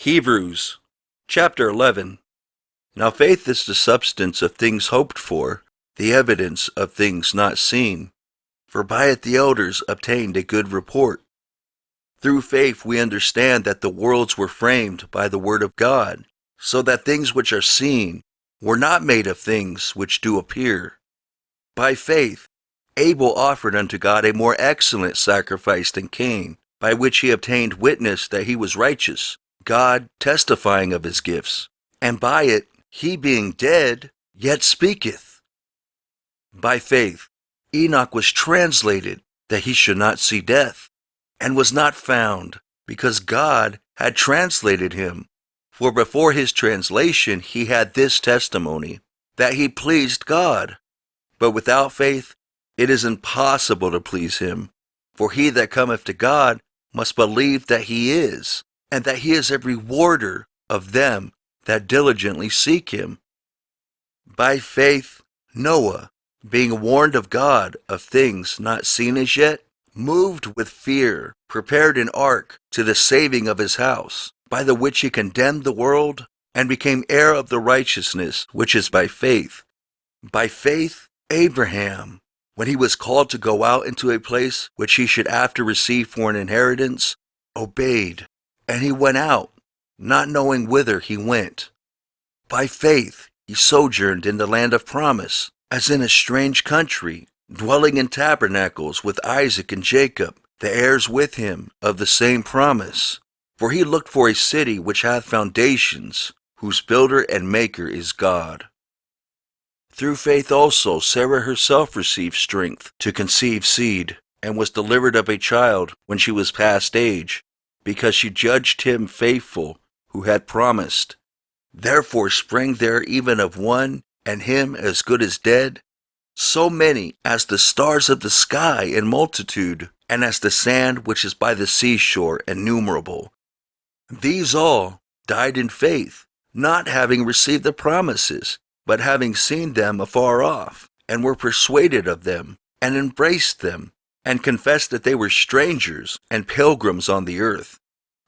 Hebrews chapter 11. Now faith is the substance of things hoped for, the evidence of things not seen. For by it the elders obtained a good report. Through faith we understand that the worlds were framed by the word of God, so that things which are seen were not made of things which do appear. By faith Abel offered unto God a more excellent sacrifice than Cain, by which he obtained witness that he was righteous, God testifying of his gifts. And by it he being dead yet speaketh. By faith Enoch was translated that he should not see death, and was not found, because God had translated him. For before his translation he had this testimony, that he pleased God. But without faith it is impossible to please him. For he that cometh to God must believe that he is, and that he is a rewarder of them that diligently seek him. By faith Noah, being warned of God of things not seen as yet, moved with fear, prepared an ark to the saving of his house, by the which he condemned the world, and became heir of the righteousness which is by faith. By faith Abraham, when he was called to go out into a place which he should after receive for an inheritance, obeyed, and he went out, not knowing whither he went. By faith he sojourned in the land of promise, as in a strange country, dwelling in tabernacles with Isaac and Jacob, the heirs with him of the same promise. For he looked for a city which hath foundations, whose builder and maker is God. Through faith also Sarah herself received strength to conceive seed, and was delivered of a child when she was past age, because she judged him faithful who had promised. Therefore sprang there even of one, and him as good as dead, so many as the stars of the sky in multitude, and as the sand which is by the seashore innumerable. These all died in faith, not having received the promises, but having seen them afar off, and were persuaded of them, and embraced them, and confessed that they were strangers and pilgrims on the earth.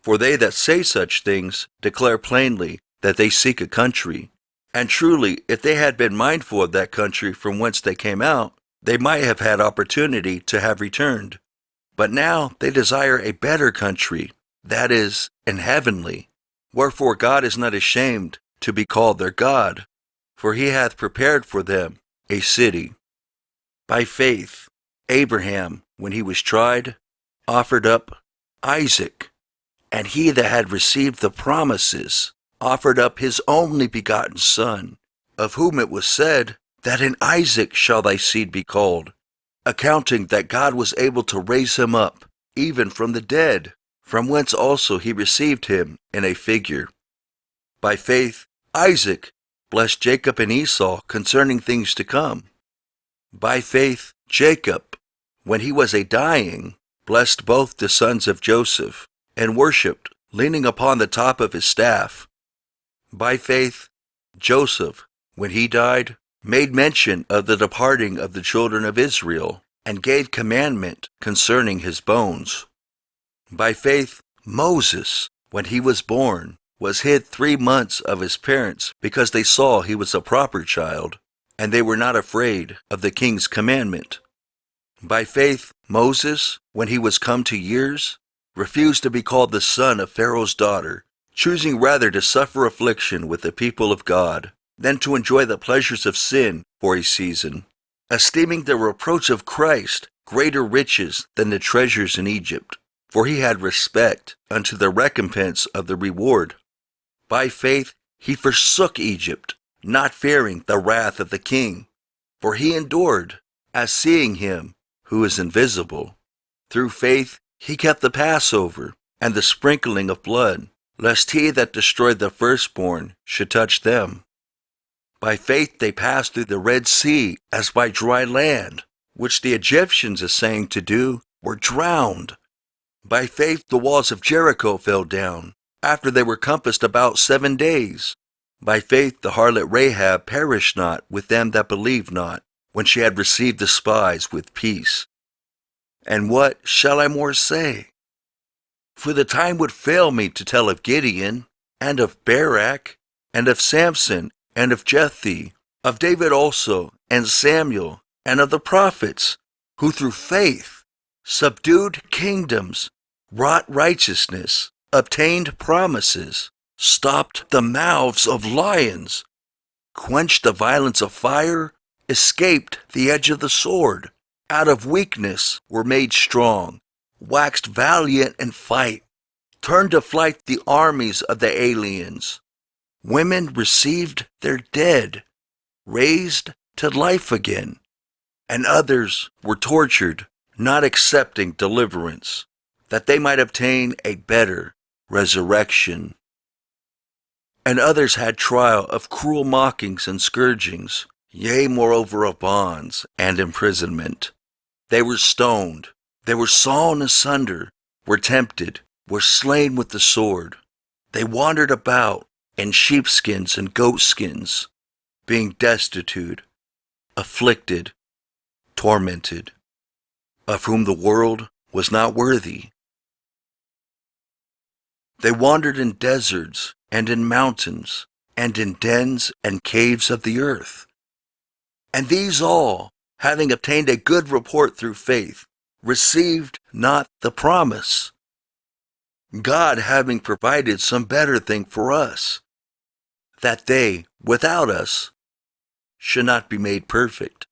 For they that say such things declare plainly that they seek a country. And truly, if they had been mindful of that country from whence they came out, they might have had opportunity to have returned. But now they desire a better country, that is, an heavenly. Wherefore God is not ashamed to be called their God, for he hath prepared for them a city. By faith Abraham, when he was tried, offered up Isaac, and he that had received the promises offered up his only begotten son, of whom it was said, that in Isaac shall thy seed be called, accounting that God was able to raise him up, even from the dead, from whence also he received him in a figure. By faith Isaac blessed Jacob and Esau concerning things to come. By faith Jacob, when he was a dying, blessed both the sons of Joseph, and worshipped, leaning upon the top of his staff. By faith Joseph, when he died, made mention of the departing of the children of Israel, and gave commandment concerning his bones. By faith Moses, when he was born, was hid 3 months of his parents, because they saw he was a proper child, and they were not afraid of the king's commandment. By faith Moses, when he was come to years, refused to be called the son of Pharaoh's daughter, choosing rather to suffer affliction with the people of God, than to enjoy the pleasures of sin for a season, esteeming the reproach of Christ greater riches than the treasures in Egypt, for he had respect unto the recompense of the reward. By faith he forsook Egypt, not fearing the wrath of the king, for he endured, as seeing him who is invisible. Through faith he kept the Passover, and the sprinkling of blood, lest he that destroyed the firstborn should touch them. By faith they passed through the Red Sea as by dry land, which the Egyptians assaying to do were drowned. By faith the walls of Jericho fell down, after they were compassed about 7 days. By faith the harlot Rahab perished not with them that believed not, when she had received the spies with peace. And what shall I more say? For the time would fail me to tell of Gideon, and of Barak, and of Samson, and of Jephthah, of David also, and Samuel, and of the prophets, who through faith subdued kingdoms, wrought righteousness, obtained promises, stopped the mouths of lions, quenched the violence of fire, escaped the edge of the sword, out of weakness were made strong, waxed valiant in fight, turned to flight the armies of the aliens. Women received their dead, raised to life again, and others were tortured, not accepting deliverance, that they might obtain a better resurrection. And others had trial of cruel mockings and scourgings, yea, moreover of bonds and imprisonment. They were stoned, they were sawn asunder, were tempted, were slain with the sword. They wandered about in sheepskins and goatskins, being destitute, afflicted, tormented, of whom the world was not worthy. They wandered in deserts and in mountains, and in dens and caves of the earth. And these all, having obtained a good report through faith, received not the promise, God having provided some better thing for us, that they, without us, should not be made perfect.